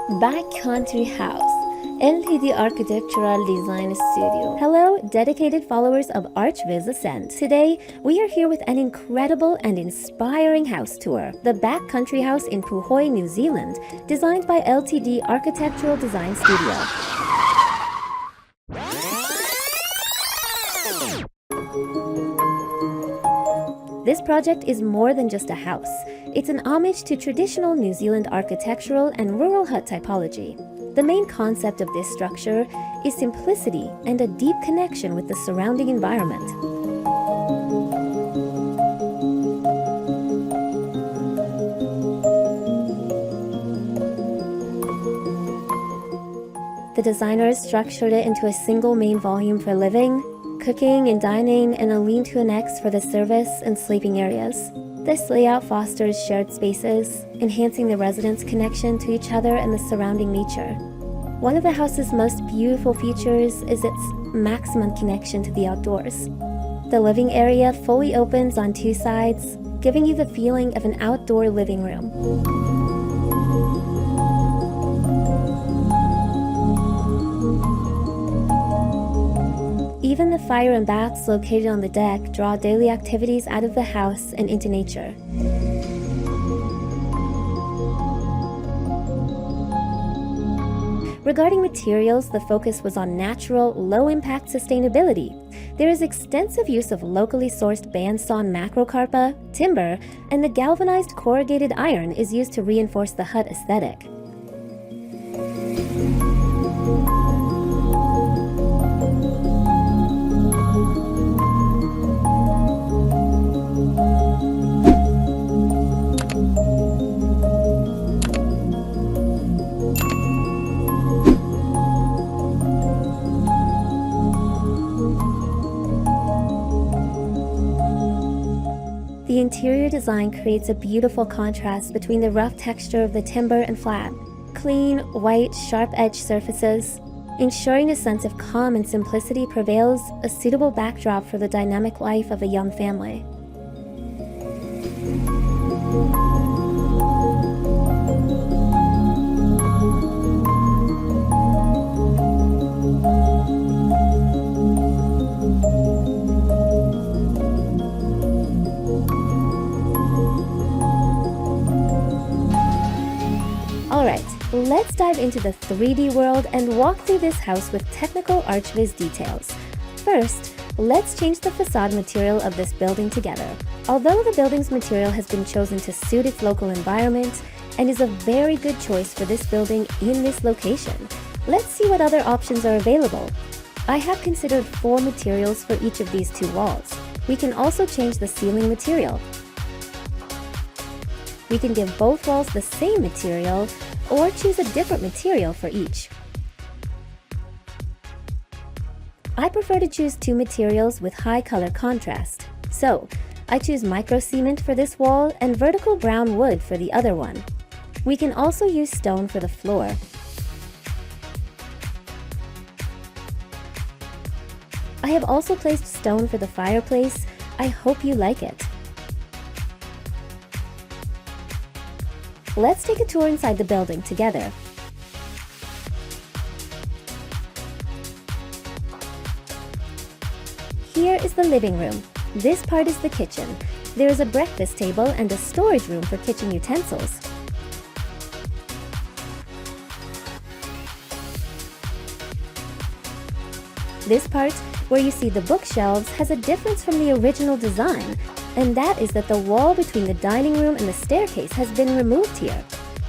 Backcountry House, LTD Architectural Design Studio. Hello, dedicated followers of ArchViz Ascent. Today, we are here with an incredible and inspiring house tour. The Backcountry House in Puhoi, New Zealand, designed by LTD Architectural Design Studio. This project is more than just a house. It's an homage to traditional New Zealand architectural and rural hut typology. The main concept of this structure is simplicity and a deep connection with the surrounding environment. The designers structured it into a single main volume for living, cooking and dining, and a lean-to annex for the service and sleeping areas. This layout fosters shared spaces, enhancing the residents' connection to each other and the surrounding nature. One of the house's most beautiful features is its maximum connection to the outdoors. The living area fully opens on two sides, giving you the feeling of an outdoor living room. Even the fire and baths located on the deck draw daily activities out of the house and into nature. Regarding materials, the focus was on natural, low-impact sustainability. There is extensive use of locally sourced band-sawn macrocarpa, timber, and the galvanized corrugated iron is used to reinforce the hut aesthetic. The interior design creates a beautiful contrast between the rough texture of the timber and flat, clean, white, sharp-edged surfaces. Ensuring a sense of calm and simplicity prevails, a suitable backdrop for the dynamic life of a young family. Alright, let's dive into the 3D world and walk through this house with technical ArchViz details. First, let's change the facade material of this building together. Although the building's material has been chosen to suit its local environment and is a very good choice for this building in this location, let's see what other options are available. I have considered 4 materials for each of these 2 walls. We can also change the ceiling material. We can give both walls the same material or choose a different material for each. I prefer to choose 2 materials with high color contrast. So, I choose Microcement for this wall and vertical brown wood for the other one. We can also use stone for the floor. I have also placed stone for the fireplace. I hope you like it. Let's take a tour inside the building together. Here is the living room. This part is the kitchen. There is a breakfast table and a storage room for kitchen utensils. This part, where you see the bookshelves, has a difference from the original design, and that is that the wall between the dining room and the staircase has been removed here.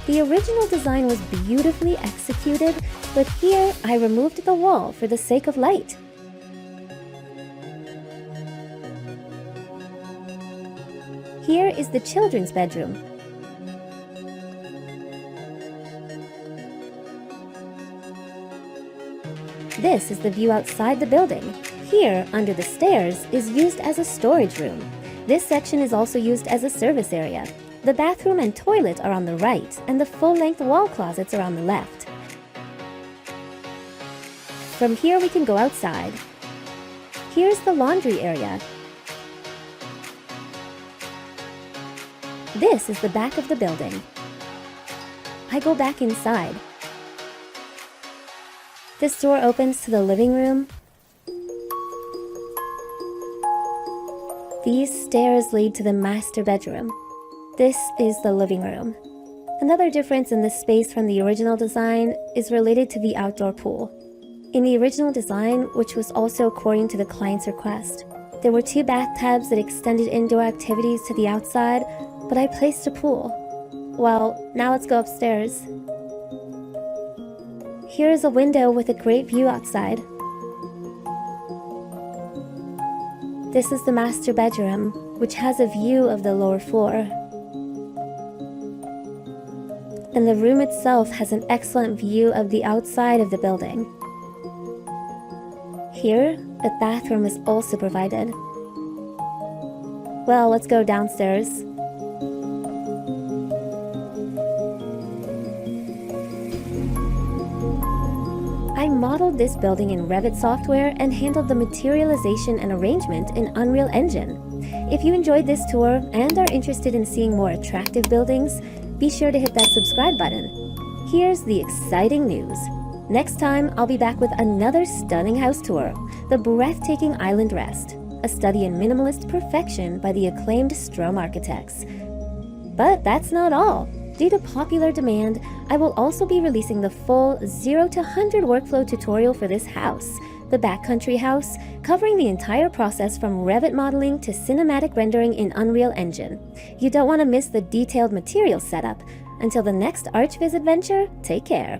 The original design was beautifully executed, but here I removed the wall for the sake of light. Here is the children's bedroom. This is the view outside the building. Here, under the stairs, is used as a storage room. This section is also used as a service area. The bathroom and toilet are on the right, and the full-length wall closets are on the left. From here we can go outside. Here's the laundry area. This is the back of the building. I go back inside. This door opens to the living room. These stairs lead to the master bedroom. This is the living room. Another difference in this space from the original design is related to the outdoor pool. In the original design, which was also according to the client's request, there were 2 bathtubs that extended indoor activities to the outside, but I placed a pool. Well, now let's go upstairs. Here is a window with a great view outside. This is the master bedroom, which has a view of the lower floor. And the room itself has an excellent view of the outside of the building. Here, a bathroom is also provided. Well, let's go downstairs. I modeled this building in Revit software and handled the materialization and arrangement in Unreal Engine. If you enjoyed this tour and are interested in seeing more attractive buildings, be sure to hit that subscribe button. Here's the exciting news. Next time, I'll be back with another stunning house tour, the breathtaking Island Rest, a study in minimalist perfection by the acclaimed Strom architects. But that's not all. Due to popular demand, I will also be releasing the full 0 to 100 workflow tutorial for this house, the Backcountry House, covering the entire process from Revit modeling to cinematic rendering in Unreal Engine. You don't want to miss the detailed material setup. Until the next ArchViz adventure, take care.